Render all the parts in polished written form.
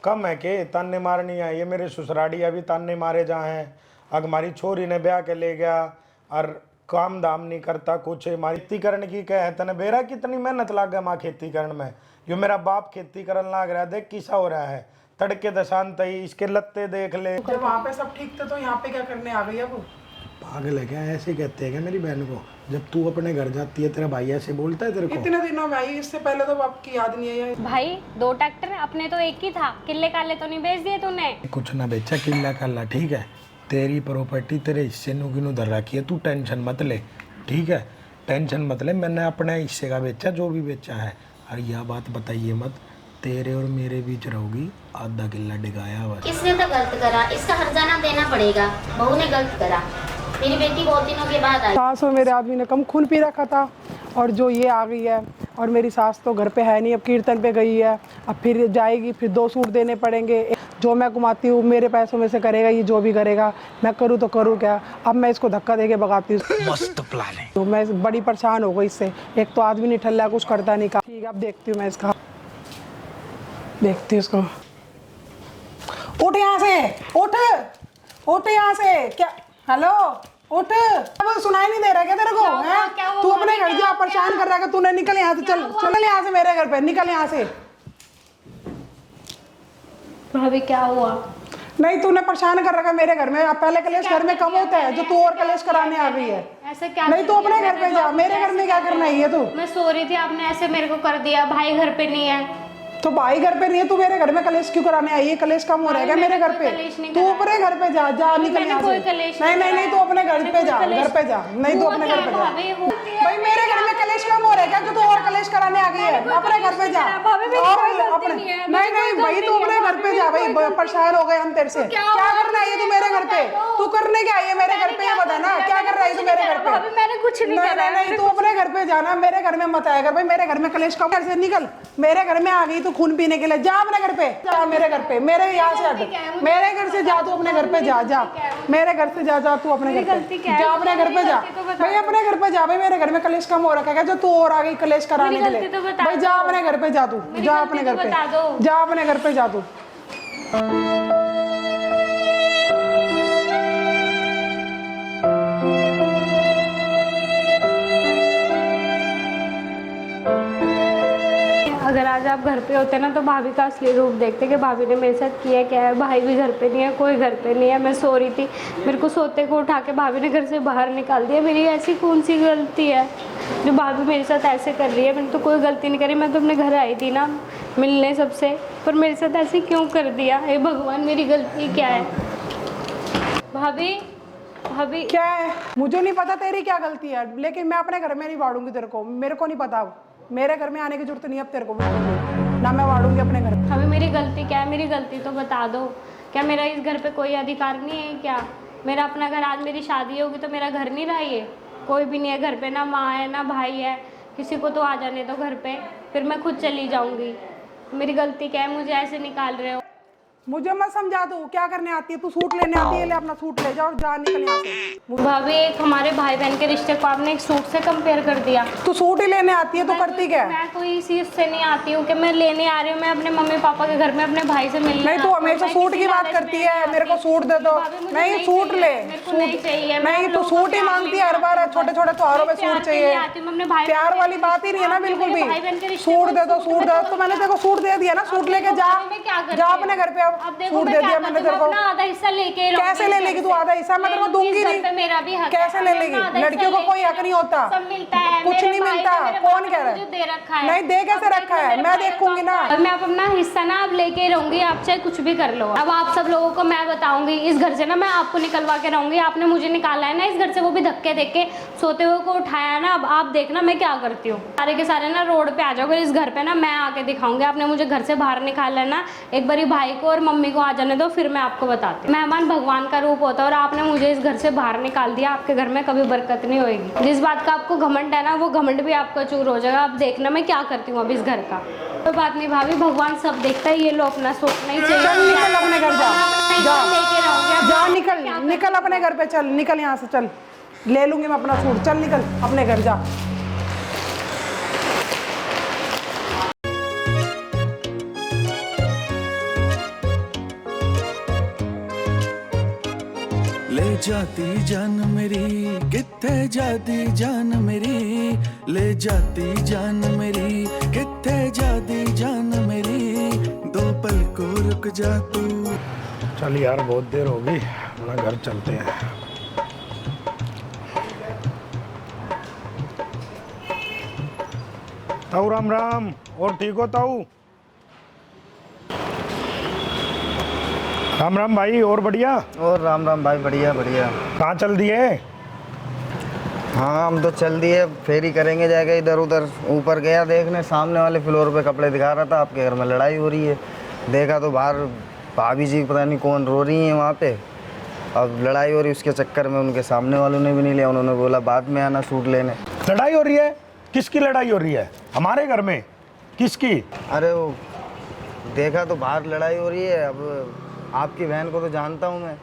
कम है के ताने मारनी है? ये मेरे ससुराड़ी अभी ताने मारे जा हैं। अग हमारी छोरी ने ब्याह के ले गया और काम दाम नहीं करता कुछ। हमारी खेती करने की क्या है? तने बेरा कितनी मेहनत लाग गया माँ खेती करने में। जो मेरा बाप खेती करने लाग रहा है, देख किसा हो रहा है, तड़के दशांत ही इसके लत्ते देख ले। जब वहाँ पे सब ठीक थे तो यहाँ पे क्या करने आ गई अब? पागल है क्या? ऐसे कहते हैं क्या मेरी बहन को? जब तू अपने घर जाती है तेरा भाई ऐसे बोलता है तेरे को? इतने दिनों में आई, इससे पहले तो बाप की याद नहीं है। भाई 2 ट्रैक्टर अपने तो एक ही था, किले काले तो नहीं बेच दिए तूने? कुछ ना बेचा किल्ला कल्ला, ठीक है? तेरी प्रॉपर्टी तेरे हिस्से नु धर रखी है, तू टेंशन मत ले, ठीक है? टेंशन मत ले, मैंने अपने हिस्से का बेचा जो भी बेचा है। और यह बात बताइए मत, तेरे और मेरे बीच रहोगी, आधा किल्ला डिगाया बस। इसने तो गलत करा, इसका हर्जाना देना पड़ेगा। बहू ने गलत करा, मेरी बेटी बहुत दिनों के बाद आई। सास और मेरे आदमी ने कम खून पी रखा था और जो ये आ गई है। और मेरी सास तो घर पे है नहीं, अब कीर्तन पे गई है, अब फिर जाएगी, फिर 2 सूट देने पड़ेंगे। जो मैं कमाती हूँ मेरे पैसों में से करेगा ये, जो भी करेगा। मैं करूँ तो करूँ क्या? अब मैं इसको धक्का देके भगाती हूँ। मस्त प्लान है। तो मैं बड़ी परेशान हो गई इससे। एक तो आदमी नहीं ठल्ला, कुछ करता नहीं का। ठीक है, अब देखती हूँ मैं इसका, देखती हूँ इसको। उठ यहाँ से, उठ उठ यहाँ से। क्या? हेलो, उठ। अब सुनाई नहीं दे रहा क्या तेरे को? हैं? तू अपने घर जा, परेशान कर रहा है। तूने निकल यहाँ से, चल चल यहाँ से, मेरे घर पे निकल यहाँ से। भाभी क्या हुआ? नहीं, तूने परेशान कर रखा मेरे घर में। अब पहले कलेश घर में कम होता है, जो तू और कलेश कराने आ गई है। ऐसा क्या? नहीं, तू अपने घर पे जा, मेरे घर में क्या करना है ये? तू मैं सो रही थी, आपने ऐसे मेरे को कर दिया। भाई घर पे नहीं है तो भाई घर पे नहीं है, तू मेरे घर में कलेश क्यों कराने आई है? कलेश कम हो रहा है क्या मेरे घर पे? तू अपने घर पे जा, जा निकल यहाँ से। नहीं नहीं नहीं, तू अपने घर पे जा, घर पे जा। नहीं, तू अपने घर पे जा। भाई मेरे घर में कलेश कम हो रहा है क्या? तू और कलेश कराने आ गई है? अपने घर पे जा। और अपने नहीं नहीं भाई, तू अपने घर पे जा। भाई परेशान हो गए हम तेरे से। क्या करना है तू मेरे घर पे? तू करने क्या आई है मेरे घर पे? ये बता ना, क्या कर रहा है तू मेरे घर पे? मैंने कुछ नहीं करा। नहीं, तू अपने घर पे जाना, मेरे घर में मत आया कर। भाई मेरे घर में कलेश कम। घर से निकल, मेरे घर में आ गई तू खून पीने के लिए। जा अपने घर पे जा, मेरे घर पे, मेरे यहाँ से हट। मेरे घर से जा, तू अपने घर पे जा, जा मेरे घर से जा, जा तू अपने घर पे जा, अपने घर पे जा। भाई अपने घर पे जा। भाई मेरे घर में कलेश कम हो रखा है जो तू और आ गई कलेश कराने के लिए? भाई जा अपने घर पे जा, तू जा अपने घर पे जा, अपने घर पे जा तू। अगर आज आप घर पे होते ना तो भाभी का असली रूप देखते कि भाभी ने मेरे साथ किया क्या है। भाई भी घर पे नहीं है, कोई घर पे नहीं है। मैं सो रही थी, मेरे को सोते को उठा के भाभी ने घर से बाहर निकाल दिया। मेरी ऐसी कौन सी गलती है जो भाभी मेरे साथ ऐसे कर रही है? मैंने तो कोई गलती नहीं करी। मैं तो अपने घर आई थी ना मिलने सबसे, पर मेरे साथ ऐसे क्यों कर दिया? हे भगवान, मेरी गलती क्या है? भाभी भाभी क्या है? मुझे नहीं पता तेरी क्या गलती है, लेकिन मैं अपने घर में नहीं वाड़ूंगी तेरे को। मेरे को नहीं पता, मेरे घर में आने की जरूरत नहीं है अब तेरे को ना। मैं वाड़ूंगी अपने घर। भाभी मेरी गलती क्या है? मेरी गलती तो बता दो। क्या मेरा इस घर पे कोई अधिकार नहीं है क्या? मेरा अपना घर, आज मेरी शादी होगी तो मेरा घर नहीं रहा ये? कोई भी नहीं है घर पे, ना माँ है ना भाई है। किसी को तो आ जाने दो घर पे, फिर मैं खुद चली जाऊंगी। मेरी गलती क्या है? मुझे ऐसे निकाल रहे हो? मुझे मत समझा, तू क्या करने आती है? तू सूट लेने आती है, ले अपना सूट ले जा और जा, निकल यहाँ से। भाभी एक हमारे भाई बहन के रिश्ते को आपने एक सूट से कंपेयर कर दिया। तू सूट ही लेने आती है तो करती क्या? मैं कोई इस चीज से नहीं आती हूँ कि मैं लेने आ रही हूँ। मैं अपने मम्मी पापा के घर में अपने भाई से मिलने। नहीं, तू हमेशा सूट की बात करती है। मेरे को सूट दे दो। नहीं, सूट ले, सूट चाहिए। नहीं, तू सूट ही मांगती है हर बार। छोटे छोटे त्योहारों में सूट चाहिए। प्यार वाली बात ही नहीं है ना बिल्कुल भी। सूट दे दो, सूट दे दो। तो मैंने तेरे को सूट दे दिया ना, सूट लेके जा, जा अपने घर पे। अब सूट दे दिया मैंने तेरे को। आधा हिस्सा लेके कैसे ले लेगी तू? आधा हिस्सा मैं तेरे को दूंगी नहीं। मेरा भी हक। कैसे ले लेगी? लड़कियों को कोई हक नहीं होता, सब मिलता है। कुछ नहीं मिलता। कौन कह रहा है? दे रखा है। नहीं, दे कैसे रखा है? मैं देखूंगी ना। मैं अपना हिस्सा ना अब लेके रहूंगी, आप चाहे कुछ भी कर लो। अब आप सब लोगों को मैं बताऊंगी इस घर से ना, मैं आपको निकलवा के रहूंगी। आपने मुझे निकाला है ना इस घर से, वो भी धक्के देख के। सोते हुए को उठाया ना, अब आप देखना मैं क्या करती हूँ। सारे के सारे ना रोड पे आ जाओगे इस घर पे ना, मैं आके दिखाऊंगी। आपने मुझे घर से बाहर निकाला है ना, एक बारी भाई को और मम्मी को आ जाने दो, फिर मैं आपको बताती हूँ। मेहमान भगवान का रूप होता है और आपने मुझे इस घर से बाहर निकाल दिया। आपके घर में कभी बरकत नहीं होगी। जिस बात का आपको घमंड है ना, वो घमंड भी आपका चूर हो जाएगा। आप देखना मैं क्या करती हूँ अब इस घर का। कोई बात नहीं भाभी, भगवान सब देखता है। ये लो अपना सोचना ही चाहिए। चल निकल अपने घर, जा जा लेके रहूंगी। जा, निकल निकल अपने घर पे। चल निकल यहाँ से, चल ले लूंगी मैं अपना सूट। चल निकल अपने घर, जा। ले जाती जान मेरी कित्थे जाती जान मेरी ले जाती जान मेरी कित्थे जाती जान मेरी दो पल को रुक जा तू। चल यार बहुत देर हो गई, अपना घर चलते हैं। ताऊ राम राम, और ठीक हो ताऊ? राम राम भाई, और बढ़िया? और राम राम भाई, बढ़िया बढ़िया। कहाँ चल दिए? हाँ हम तो चल दिए, फेरी करेंगे जाके इधर उधर। ऊपर गया देखने, सामने वाले फ्लोर पे कपड़े दिखा रहा था, आपके घर में लड़ाई हो रही है। देखा तो बाहर भाभी जी पता नहीं कौन रो रही हैं वहाँ पे। अब लड़ाई हो रही, उसके चक्कर में उनके सामने वालों ने भी नहीं लिया। उन्होंने बोला बाद में आना सूट लेने। लड़ाई हो रही है? किसकी लड़ाई हो रही है? हमारे घर में? किसकी? अरे वो देखा तो बाहर लड़ाई हो रही है। अब आपकी बहन को तो जानता हूँ मैं,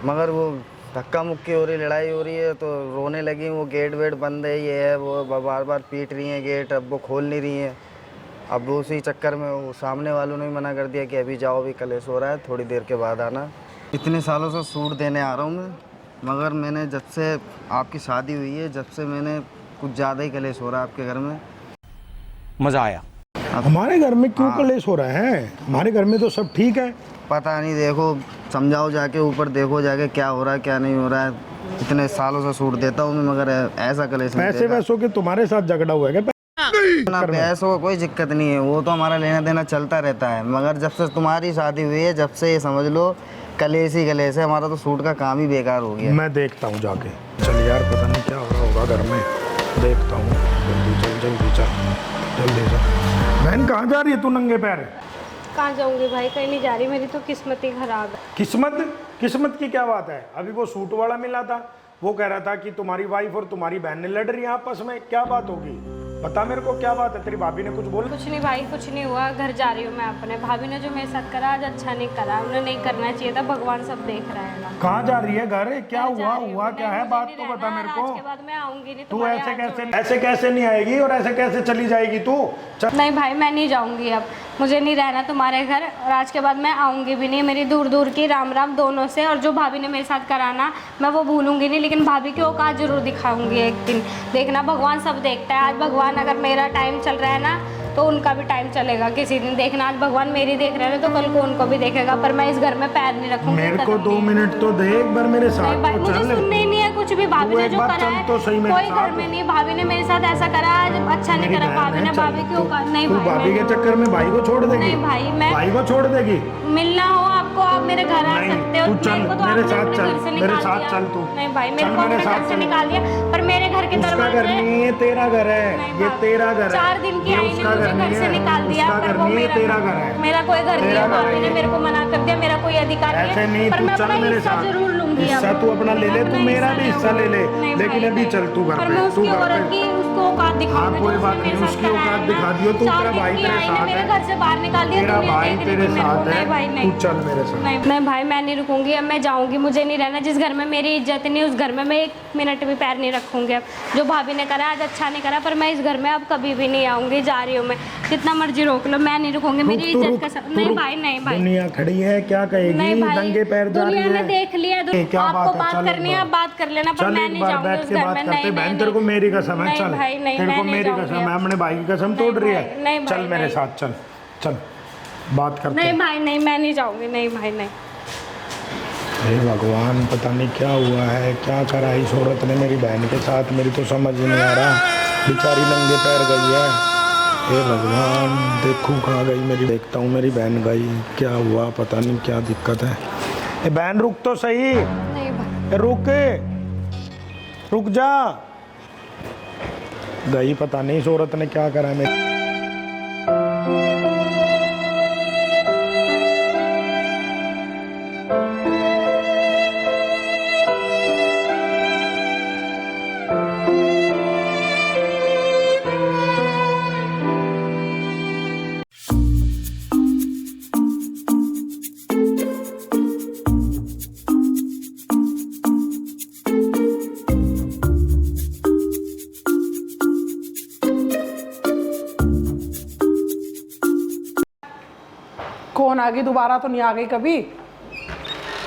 मगर वो धक्का मुक्की हो रही, लड़ाई हो रही है तो रोने लगी। वो गेट वेट बंद है, ये है वो, बार बार पीट रही हैं गेट, अब वो खोल नहीं रही हैं। अब उसी चक्कर में वो सामने वालों ने मना कर दिया कि अभी जाओ, अभी कलेश हो रहा है, थोड़ी देर के बाद आना। इतने सालों से सूट देने आ रहा हूँ मैं, मगर मैंने जब से आपकी शादी हुई है, जब से मैंने कुछ ज़्यादा ही कलेश हो रहा है आपके घर में। मज़ा आया। हमारे घर में क्यों कलेश हो रहा है? हमारे घर में तो सब ठीक है। पता नहीं, देखो समझाओ जाके, ऊपर देखो जाके क्या हो रहा है क्या नहीं हो रहा है। इतने सालों से सूट देता हूँ मैं, मगर ऐसा कलेश नहीं पैसे वैसों के तुम्हारे साथ झगड़ा हुआ है क्या? ना पैसों का कोई दिक्कत नहीं है, वो तो हमारा लेना देना चलता रहता है। मगर जब से तुम्हारी शादी हुई है, जब से ये समझ लो कलेश ही कलेश है। हमारा तो सूट का काम ही बेकार हो गया। मैं देखता हूँ जाके। चल यार, पता नहीं क्या हो रहा होगा घर में, देखता हूँ। जल्दी चल, जल्दी चल, जल्दी चल। बहन कहाँ जा रही है तू नंगे पैर? कहाँ जाऊंगी भाई, कहीं नहीं जा रही, मेरी तो किस्मत ही खराब है। किस्मत? किस्मत की क्या बात है? अभी वो सूट वाला मिला था, वो कह रहा था कि तुम्हारी वाइफ और तुम्हारी बहन ने लड़ रही है आपस में। क्या बात होगी? बता मेरे को, क्या बात है? तेरी भाभी ने कुछ बोला? कुछ नहीं भाई, कुछ नहीं हुआ, घर जा रही हूँ मैं अपने। भाभी ने जो मेरे साथ करा आज अच्छा नहीं करा, उन्हें नहीं करना चाहिए था। भगवान सब देख रहा है ना। कहाँ जा रही है? घर? क्या हुआ? हुआ क्या है? मुझे बात नहीं तो रहना, बता मेरे आज को। के बाद मैं आऊंगी नहीं। तू तुम्हारे ऐसे हाथ कैसे, जोड़- ऐसे कैसे नहीं आएगी और ऐसे कैसे चली जाएगी तू? चल। नहीं भाई, मैं नहीं जाऊंगी अब, मुझे नहीं रहना तुम्हारे घर, और आज के बाद मैं आऊंगी भी नहीं। मेरी दूर दूर की राम राम दोनों से, और जो भाभी ने मेरे साथ कराना मैं वो भूलूंगी नहीं, लेकिन भाभी की औकात जरूर दिखाऊंगी एक दिन। देखना, भगवान सब देखता है। आज भगवान, अगर मेरा टाइम चल रहा है ना, तो उनका भी टाइम चलेगा किसी दिन। देखना, आज भगवान मेरी देख रहे हैं तो कल को उनको भी देखेगा। पर मैं इस घर में पैर नहीं रखूंगी। मेरे को 2 मिनट तो दे एक बार मेरे साथ। नहीं भाई, तो मुझे चल। सुनने ही नहीं है कुछ भी। भाभी तू ने एक जो बार करा चल है तो सही मेरे कोई साथ। घर में नहीं। भाभी ने मेरे साथ ऐसा करा आज, अच्छा नहीं मेरी करा। बहन भाभी है, ने चल। भाभी की औकात नहीं तू भाई, भाभी के मैं- चक्कर में भाई को छोड़ देगी? नहीं भाई, मैं भाई को छोड़ देगी? मिलना हो आपको, आप मेरे घर आ नहीं, सकते हो। तू चल, मेरे को तो मेरे आपने साथ अपने चल, घर से मेरे निकाल साथ दिया। चल तू। नहीं भाई, मेरे चल, को मेरे अपने साथ घर से चल। निकाल दिया, पर मेरे घर के उसका घर दरवाजे नहीं है, तेरा घर है। नहीं ये भाई, तेरा घर है। 4 दिन की ये आई ने उसका मुझे घर घर नहीं से है। निकाल दिया, उसका पर घर वो नहीं है, मेरा तेरा घर है। मेरा कोई घर नहीं तेरा है। घर भाभी है ने ये। मेरे को मना कर दिया, मेरा कोई अधिकार नहीं ऐसे है। नहीं, पर तू मैं चल अपना मेरे हिस्सा साथ। जरूर लूंगी। हिस्सा अब। तू अपना ले ले, अपना तू मेरा भी हिस्सा ले ले। नहीं लेकिन भाई, अभी नहीं। चल तू घर पर पे, मैं तू उसकी घर औरत पे। की उसको औकात दिखाऊंगी। हाँ, कोई जो बात उसने नहीं, मेरे उसकी साथ औकात कराया ना, दिखा दियो। तू 4 तेरा दिन भाई की तेरे आई ने साथ मेरे है। घर से बाहर निकाल दिया। तेरा दुनिया भाई देख रही तेरे थी मेरे को। साथ है। नहीं भाई, नहीं। तू चल मेरे साथ। नहीं भाई, मैं नहीं रुकूंगी। अब मैं जाऊंगी, मुझे नहीं रहना। जिस घर में मेरी इज्जत नहीं, उस घर में मैं 1 मिनट भी पैर नहीं रखूंगी। अब जो भाभी ने करा आज अच्छा नहीं करा, पर मैं इस घर में अब कभी भी नहीं आऊंगी। जा रही हूँ मैं, जितना मर्जी रोक लो, मैं नहीं रुकूंगी। मेरी रुक, तू इज्जत रुक, का तू नहीं रुक। भाई, नहीं भाई। दुनिया खड़ी है, क्या कहेगी? नहीं भाई, नंगे पैर जा रही दुनिया है। ने देख लिया। क्या आपको बात है? बात चल एक करनी है, बार। आप बात कर लेना, पर चल मैं एक नहीं बार जाऊंगी बैठ उस के घर बात में। करते। नहीं बहन नहीं, तेरे को मेरी कसम है। नहीं चल भाई, नहीं, तेरे मैं को नहीं मेरी जाऊंगी कसम है, अब। अपने भाई की कसम नहीं तोड़ रही भाई, है। नहीं भाई, चल मेरे नहीं। साथ, चल चल बात करते नहीं हैं। भाई, नहीं, मैं नहीं जाऊंगी। नहीं भाई, नहीं। हे भगवान, पता नहीं क्या हुआ है, क्या करा इस औरत ने मेरी बहन के साथ, मेरी तो समझ ही नहीं आ रहा। बेचारी नंगे पैर गई है। हे भगवान, देखूं कहाँ गई मेरी। देखता हूँ मेरी बहन गई, क्या हुआ पता नहीं, क्या दिक्कत है। ए बहन रुक तो सही, नहीं भाई, रुक जा। गई, पता नहीं इस औरत ने क्या करा मेरी। कौन आ गई दोबारा? तो नहीं आ गई कभी।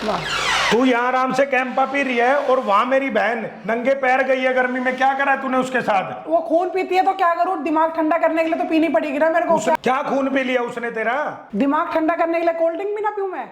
वाह। तू यहाँ आराम से कैंपा पी रही है और वहाँ मेरी बहन नंगे पैर गई है गर्मी में, क्या करा तूने उसके साथ? वो खून पीती है तो क्या करूँ, दिमाग ठंडा करने के लिए तो पीनी पड़ेगी ना मेरे को। क्या खून पी लिया उसने तेरा? दिमाग ठंडा करने के लिए कोल्ड ड्रिंक भी ना पीऊं मैं?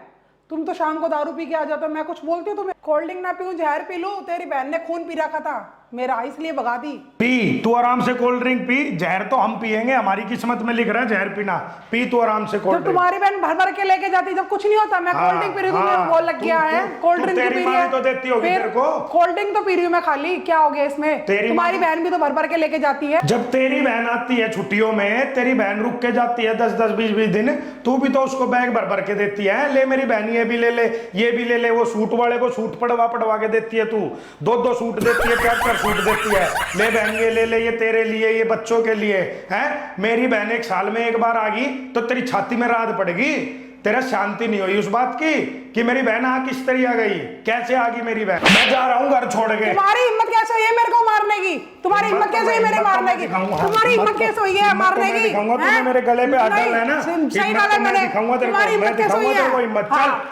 तुम तो शाम को दारू पी के आ जाते हो, मैं कुछ बोलती हूँ तुम्हें? कोल्ड ड्रिंक ना पीऊं, जहर पी लूं? तेरी बहन ने खून पी रखा था मेरा, इसलिए भगा दी। पी तू आराम से कोल्ड ड्रिंक पी, जहर तो हम पिएंगे, हमारी किस्मत में लिख रहा है जहर पीना। पी तू आराम से कोल्ड जब ड्रिंक। तुम्हारी बहन भर भर के लेके जाती, जब कुछ नहीं होता, मैं कोल्ड ड्रिंक पी रही हूँ, तुम्हें वो लग गया है। कोल्ड ड्रिंक पी रही है तो देती होगी तेरे को। कोल्ड ड्रिंक तो पी रही हूँ मैं खाली, क्या हो गया इसमें? तुम्हारी बहन भी तो भर भर के लेके जाती है। जब तेरी बहन आती है छुट्टियों में, तेरी बहन रुक के जाती है 10-10, 20-20 दिन, तू भी तो उसको बैग भर भर के देती है। ले मेरी बहन ये भी ले ले, ये भी ले ले। वो सूट वाले को सूट पड़वा के देती है तू, 2-2 सूट देती है, 4-4 सूट देती है। ले बहन ये ले ले, ये तेरे लिए, ये बच्चों के लिए है। मेरी बहन 1 साल में 1 बार आ गई तो तेरी छाती में रात पड़ेगी। तेरा शांति नहीं हुई उस बात की कि मेरी बहन आ किस तरह आ गई, कैसे आ गई मेरी बहन? मैं जा रहा हूँ घर छोड़ के। तुम्हारी हिम्मत कैसे हुई है मेरे को मारने की? तुम्हारी हिम्मत कैसे हुई मेरे मारने की? तुम्हारी हिम्मत कैसे हुई है मारने की? तूने मेरे गले पे हाथ डाला है ना, सही डाला मैंने। तुम्हारी हिम्मत कैसे हुई है?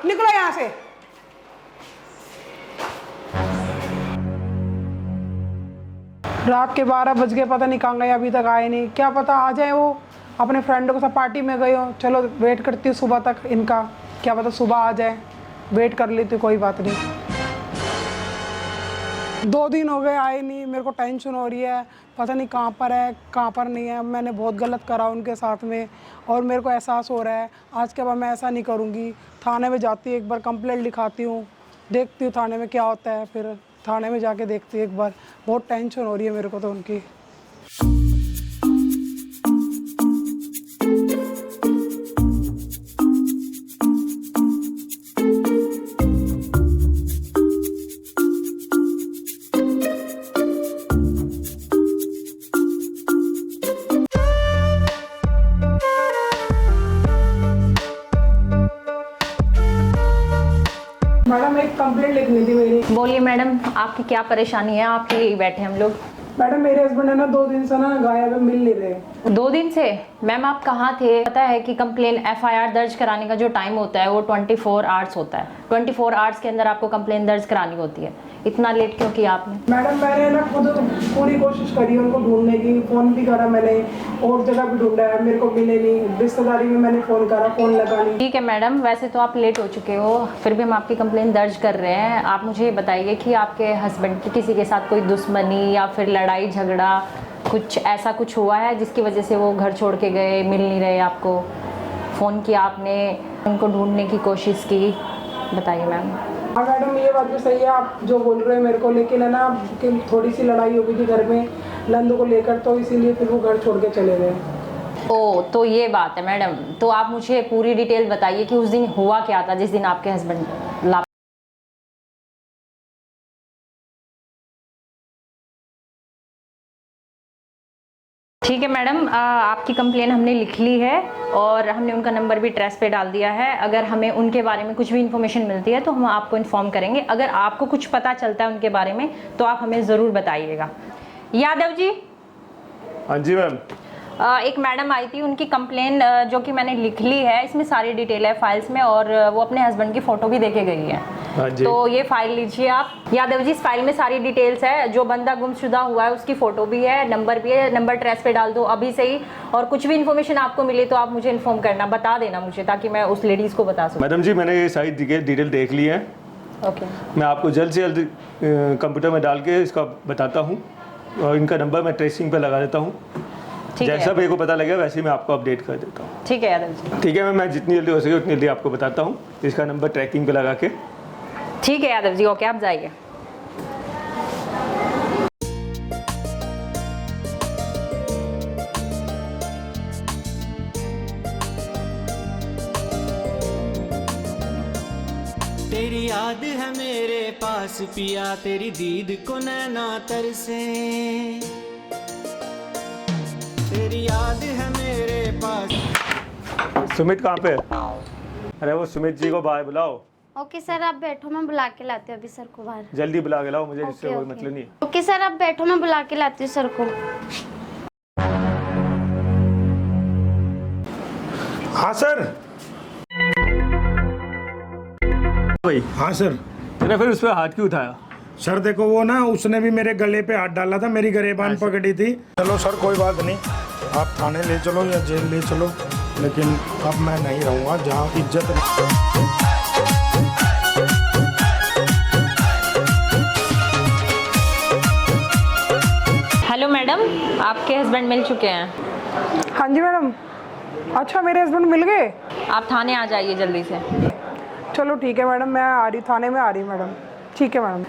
निकलो यहाँ से। रात के 12 बज गए, पता नहीं कहाँ गए, अभी तक आए नहीं। क्या पता आ जाए, वो अपने फ्रेंडों के साथ पार्टी में गए हो। चलो वेट करती हूँ सुबह तक इनका, क्या पता सुबह आ जाए। वेट कर लेती हूँ, कोई बात नहीं। 2 दिन हो गए आए नहीं, मेरे को टेंशन हो रही है, पता नहीं कहाँ पर है कहाँ पर नहीं है। मैंने बहुत गलत करा उनके साथ में और मेरे को एहसास हो रहा है आज के बाद मैं ऐसा नहीं करूँगी। थाने में जाती हूँ, एक बार कंप्लेंट लिखाती हूँ, देखती हूँ थाने में क्या होता है। फिर थाने में जाके देखती हूँ एक बार। बहुत टेंशन हो रही है मेरे को तो उनकी। मैडम एक कंप्लेंट लिखनी थी मेरी। बोलिए मैडम, आपकी क्या परेशानी है? आपके लिए बैठे हम लोग। मैडम मेरे हस्बैंड है ना 2 दिन से ना गायब है, मिल नहीं रहे। 2 दिन से? मैम आप कहाँ थे? पता है कि कंप्लेन FIR दर्ज कराने का जो टाइम होता है वो 24 आवर्स होता है। 24 आवर्स के अंदर आपको कंप्लेन दर्ज करानी होती है। इतना लेट क्यों किया आपने? मैडम मैंने ना खुद पूरी कोशिश करी उनको ढूंढने की, फ़ोन भी करा मैंने, और जगह भी ढूंढा है, मेरे को मिले नहीं। रिश्तेदारी में मैंने फ़ोन करा, फ़ोन लगा नहीं। ठीक है मैडम, वैसे तो आप लेट हो चुके हो, फिर भी हम आपकी कंप्लेन दर्ज कर रहे हैं। आप मुझे ये बताइए कि आपके हस्बैंड की किसी के साथ कोई दुश्मनी या फिर लड़ाई झगड़ा, कुछ ऐसा कुछ हुआ है जिसकी वजह से वो घर छोड़ के गए, मिल नहीं रहे आपको? फ़ोन किया आपने, उनको ढूंढने की कोशिश की? बताइए मैम। हाँ मैडम ये बात भी सही है आप जो बोल रहे हैं मेरे को, लेकिन है ना कि थोड़ी सी लड़ाई हो गई थी घर में नंदू को लेकर, तो इसीलिए फिर वो घर छोड़ के चले गए। ओ तो ये बात है मैडम, तो आप मुझे पूरी डिटेल बताइए कि उस दिन हुआ क्या था जिस दिन आपके हस्बैंड लापता। ठीक है मैडम, आपकी कंप्लेन हमने लिख ली है और हमने उनका नंबर भी ट्रेस पे डाल दिया है। अगर हमें उनके बारे में कुछ भी इन्फॉर्मेशन मिलती है तो हम आपको इन्फॉर्म करेंगे। अगर आपको कुछ पता चलता है उनके बारे में तो आप हमें ज़रूर बताइएगा। यादव जी। हाँ जी मैम। एक मैडम आई थी, उनकी कंप्लेन जो कि मैंने लिख ली है, इसमें सारी डिटेल है फाइल्स में, और वो अपने हस्बैंड की फ़ोटो भी देके गई है। हाँ जी। तो ये फाइल लीजिए आप। यादव जी, इस फाइल में सारी डिटेल्स है, जो बंदा गुमशुदा हुआ है उसकी फ़ोटो भी है, नंबर भी है। नंबर ट्रेस पे डाल दो अभी से ही, और कुछ भी इन्फॉर्मेशन आपको मिले तो आप मुझे इन्फॉर्म करना, बता देना मुझे, ताकि मैं उस लेडीज़ को बता सकूँ। मैडम जी मैंने ये सारी डिटेल देख ली है। ओके। मैं आपको जल्द से जल्द कंप्यूटर में डाल के इसका बताता हूँ, और इनका नंबर मैं ट्रेसिंग पे लगा देता हूँ। जैसा मेरे को पता लगेगा वैसे ही मैं आपको अपडेट कर देता हूँ। ठीक है यादव जी। ठीक है मैं जितनी जल्दी हो सके उतनी जल्दी आपको बताता हूँ, इसका नंबर ट्रैकिंग पे लगा के। ठीक है यादव जी, ओके आप जाइए। तेरी याद है मेरे पास पिया, तेरी दीद को नैना तरसे। तेरी याद है मेरे पास। सुमित कहाँ पे है? अरे वो सुमित जी को बाहर बुलाओ। ओके सर आप बैठो, मैं बुला के लाती हूँ अभी सर को बाहर। जल्दी बुला के लाओ, मुझे इससे ओके, कोई ओके। मतलब नहीं है। ओके सर आप बैठो, मैं बुला के लाती हूँ सर को। हाँ सर। भाई हाँ सर। मैंने फिर उस पर हाथ क्यों उठाया? सर देखो वो ना उसने भी मेरे गले पे हाथ डाला था, मेरी गरेबान पकड़ी थी। चलो सर कोई बात नहीं, आप थाने ले चलो या जेल ले चलो, लेकिन अब मैं नहीं रहूँगा जहाँ इज्जत हेलो मैडम, आपके हस्बैंड मिल चुके हैं। हाँ जी मैडम। अच्छा मेरे हस्बैंड मिल गए? आप थाने आ जाइए जल्दी से। चलो ठीक है मैडम, मैं आ रही, थाने में आ रही मैडम। ठीक है मैडम।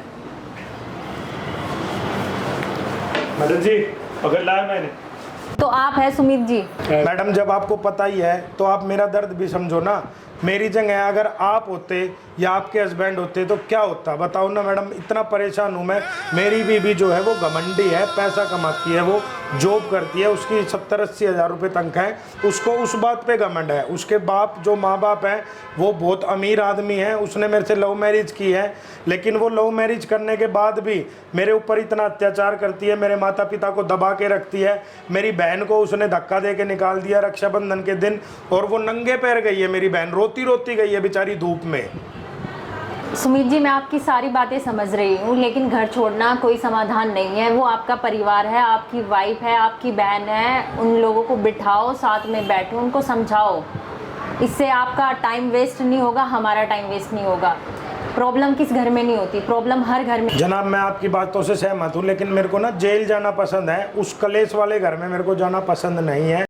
मैडम जी पकड़ लाया मैंने। तो आप है सुमित जी? मैडम जब आपको पता ही है तो आप मेरा दर्द भी समझो ना। मेरी जगह अगर आप होते या आपके हस्बैंड होते तो क्या होता बताओ ना मैडम। इतना परेशान हूँ मैं। मेरी बीवी जो है वो घमंडी है, पैसा कमाती है, वो जॉब करती है, उसकी 70-80 हज़ार रुपये तनख्वाह है, उसको उस बात पे घमंड है। उसके बाप जो माँ बाप हैं वो बहुत अमीर आदमी हैं, उसने मेरे से लव मैरिज की है, लेकिन वो लव मैरिज करने के बाद भी मेरे ऊपर इतना अत्याचार करती है, मेरे माता पिता को दबा के रखती है। मेरी बहन को उसने धक्का दे के निकाल दिया रक्षाबंधन के दिन, और वो नंगे पैर गई है मेरी बहन, रोती रोती गई है बेचारी धूप में। सुमित जी मैं आपकी सारी बातें समझ रही हूँ, लेकिन घर छोड़ना कोई समाधान नहीं है। वो आपका परिवार है, आपकी वाइफ है, आपकी बहन है, उन लोगों को बिठाओ, साथ में बैठो, उनको समझाओ। इससे आपका टाइम वेस्ट नहीं होगा, हमारा टाइम वेस्ट नहीं होगा। प्रॉब्लम किस घर में नहीं होती, प्रॉब्लम हर घर में। जनाब मैं आपकी बातों से सहमत हूँ, लेकिन मेरे को ना जेल जाना पसंद है, उस कलेश वाले घर में मेरे को जाना पसंद नहीं है।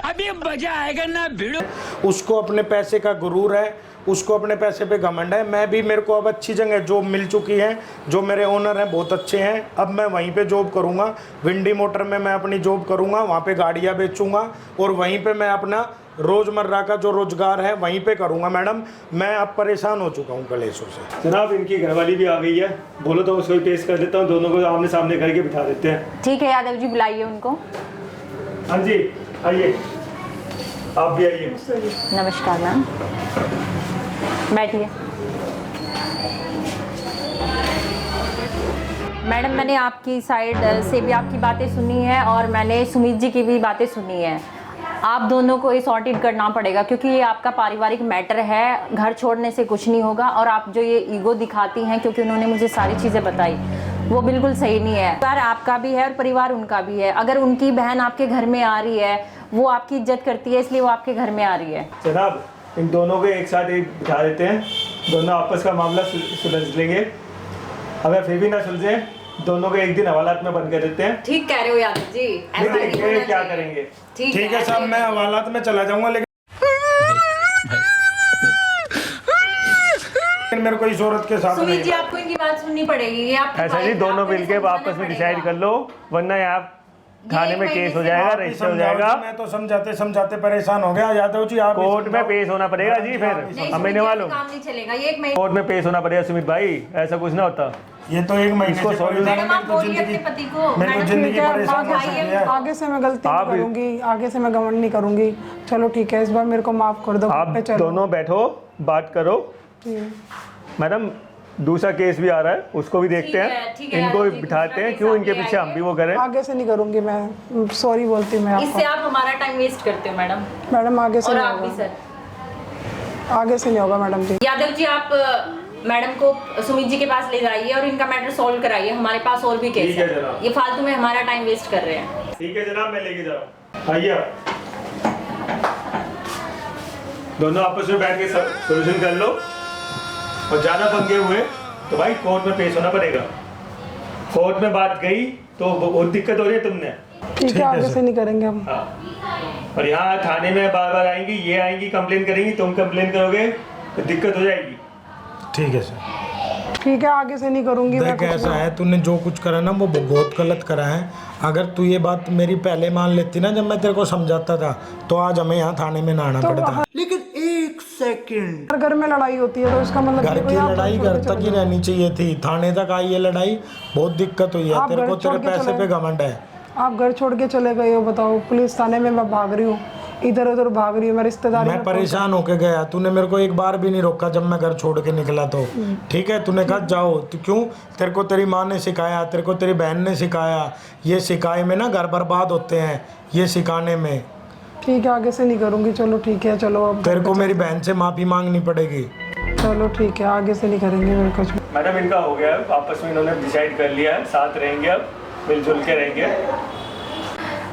अभी मजा आएगा ना भिड़ो। उसको अपने पैसे का गुरूर है, उसको अपने पैसे पे घमंड है। मैं भी, मेरे को अब अच्छी जगह जॉब मिल चुकी है, जो मेरे ओनर हैं बहुत अच्छे हैं। अब मैं वहीं पे जॉब करूँगा, विंडी मोटर में मैं अपनी जॉब करूँगा, वहाँ पे गाड़ियाँ बेचूँगा और वहीं पे मैं अपना रोज़मर्रा का जो रोजगार है वहीं पे करूँगा। मैडम मैं अब परेशान हो चुका हूँ कलेशों से। जनाब इनकी घरवाली भी आ गई है, बोलो तो उसको भी पेश कर देता हूँ, दोनों को आमने सामने करके बिठा देते हैं। ठीक है यादव जी, बुलाइए उनको। हाँ जी आइए, आप भी आइए। नमस्कार मैम, बैठिए। मैडम मैंने आपकी साइड से भी आपकी बातें सुनी है और मैंने सुमित जी की भी बातें सुनी है। आप दोनों को ये सॉर्टेड करना पड़ेगा, क्योंकि ये आपका पारिवारिक मैटर है। घर छोड़ने से कुछ नहीं होगा। और आप जो ये ईगो दिखाती हैं, क्योंकि उन्होंने मुझे सारी चीज़ें बताई, वो बिल्कुल सही नहीं है। परिवार आपका भी है और परिवार उनका भी है। अगर उनकी बहन आपके घर में आ रही है, वो आपकी इज्जत करती है, इसलिए वो आपके घर में आ रही है। जनाब इन दोनों को एक साथ एक बिठा देते हैं, दोनों आपस का मामला सुलझ लेंगे। अगर फिर भी ना सुलझे, दोनों को एक दिन हवालात में बंद कर देते हैं। ठीक कह रहे हो यादव जी, ऐसा नहीं होना क्या चाहिए। करेंगे? ठीक है साहब, मैं हवालात में चला जाऊँगा, लेकिन मेरे को इस औरत के साथ सुमित जी आपको इनकी बात सुननी पड़ेगी। ये आप ऐसा जी दोनों मिलके आपस में डिसाइड कर लो, वरना यहाँ थाने में केस हो जाएगा, रजिस्टर हो जाएगा। मैं तो समझाते समझाते परेशान हो गया। यादव जी आप कोर्ट में पेश होना पड़ेगा जी, फिर हमें नहीं मालूम, काम नहीं चलेगा। ये एक महीने कोर्ट में पेश होना पड़ेगा सुमित भाई, ऐसा कुछ ना होता। ये तो एक महीने से मैडम आप बोलिए अपने पति को। मेरी तो जिंदगी परेशान हो चुकी है। आगे से मैं गलती नहीं करूंगी, आगे से मैं घमंड नहीं करूंगी। चलो ठीक है, इस बार मेरे को माफ कर दो। आप दोनों बैठो, बात करो। मैडम दूसरा केस भी आ रहा है, उसको भी देखते हैं, इनको भी बिठाते हैं। क्यों इनके पीछे हम भी वो करें? आगे से नहीं करूंगी मैं, सॉरी बोलती हूँ मैं आपको। इससे आप हमारा टाइम वेस्ट करते हो मैडम। मैडम आगे से और नहीं आप भी होगा, सर। आगे से नहीं होगा मैडम जी। यादव जी आप मैडम को सुमित जी के पास ले जाइए और इनका मैटर सॉल्व कराइए। हमारे पास और भी केस है, ये फालतू में हमारा टाइम वेस्ट कर रहे हैं। ठीक है जनाब, मैं लेके जा रहा हूँ। आइए आप दोनों आपस में बैठ के सोल्यूशन कर लो, और ज्यादा पंगे हुए तो भाई कोर्ट में पेश होना पड़ेगा। कोर्ट में बात गई तो बहुत दिक्कत हो रही है तुमने। ठीक है, आगे से नहीं करेंगे हम। हाँ। और यहाँ थाने में बार बार आएंगी, ये आएंगी कंप्लेन करेंगी, तुम कंप्लेन करोगे तो दिक्कत हो जाएगी। ठीक है सर, ठीक है, आगे से नहीं करूंगी मैं। देख ऐसा है, तूने जो कुछ करा ना वो बहुत गलत करा है। अगर तू ये बात मेरी पहले मान लेती ना, जब मैं तेरे को समझाता था, तो आज हमें यहाँ थाने में ना आना पड़ता। लेकिन एक सेकंड, घर में लड़ाई होती है तो इसका मतलब घर की लड़ाई घर तक ही रहनी चाहिए थी, थाने तक आई ये लड़ाई, बहुत दिक्कत हुई है। तेरे को तेरे पैसे पे घमंड है। आप घर छोड़ के चले गए हो, बताओ। पुलिस थाने में मैं भाग रही हूँ, इधर उधर भाग रही हूँ, मैं रिश्तेदारी मैं परेशान होके गया, तूने मेरे को एक बार भी नहीं रोका जब मैं घर छोड़ के निकला तो। ठीक है, तूने कहा जाओ, तो क्यों? तेरे को तेरी माँ ने सिखाया, तेरे को तेरी बहन ने सिखाया। ये सिखाए में ना घर बर्बाद होते हैं, ये सिखाने में। ठीक है, आगे से नहीं करूँगी। चलो ठीक है, चलो अब तेरे को मेरी बहन से माफ़ी मांगनी पड़ेगी। चलो ठीक है, आगे से नहीं करेंगे मेरे कुछ। मैडम इनका हो गया है, आपस में इन्होंने डिसाइड कर लिया है, साथ रहेंगे, अब मिलजुल के रहेंगे।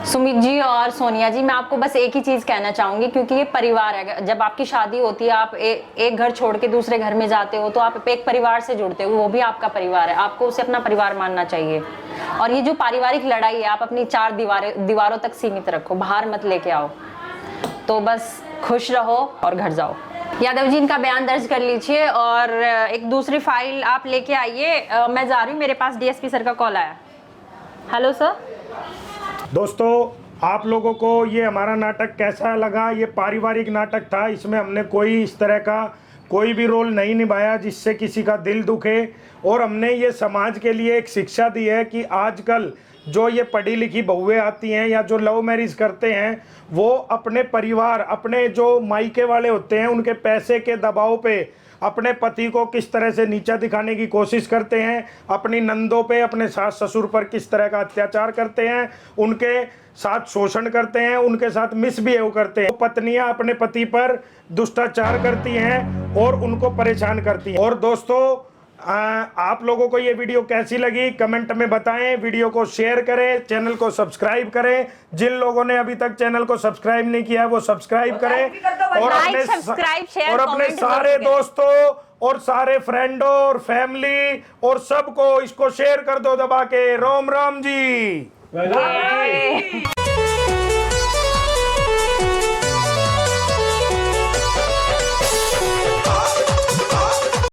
सुमित जी और सोनिया जी, मैं आपको बस एक ही चीज़ कहना चाहूँगी, क्योंकि ये परिवार है। जब आपकी शादी होती है, आप एक घर छोड़ के दूसरे घर में जाते हो, तो आप एक परिवार से जुड़ते हो, वो भी आपका परिवार है, आपको उसे अपना परिवार मानना चाहिए। और ये जो पारिवारिक लड़ाई है, आप अपनी 4 दीवारों तक सीमित रखो, बाहर मत लेके आओ। तो बस खुश रहो और घर जाओ। यादव जी, इनका बयान दर्ज कर लीजिए और एक दूसरी फाइल आप लेके आइए। मैं जा रही हूँ, मेरे पास डीएसपी सर का कॉल आया। Hello sir. दोस्तों, आप लोगों को ये हमारा नाटक कैसा लगा? ये पारिवारिक नाटक था, इसमें हमने कोई इस तरह का कोई भी रोल नहीं निभाया जिससे किसी का दिल दुखे। और हमने ये समाज के लिए एक शिक्षा दी है कि आजकल जो ये पढ़ी लिखी बहुएं आती हैं या जो लव मैरिज करते हैं, वो अपने परिवार, अपने जो मायके वाले होते हैं, उनके पैसे के दबाव पे अपने पति को किस तरह से नीचा दिखाने की कोशिश करते हैं, अपनी नंदों पे, अपने सास ससुर पर किस तरह का अत्याचार करते हैं, उनके साथ शोषण करते हैं, उनके साथ मिसबिहेव करते हैं। पत्नियां अपने पति पर दुष्टाचार करती हैं और उनको परेशान करती हैं। और दोस्तों, आप लोगों को ये वीडियो कैसी लगी कमेंट में बताएं, वीडियो को शेयर करें, चैनल को सब्सक्राइब करें। जिन लोगों ने अभी तक चैनल को सब्सक्राइब नहीं किया है वो सब्सक्राइब करें और अपने सारे दोस्तों और सारे फ्रेंडों और फैमिली और सबको इसको शेयर कर दो दबा के। राम राम जी।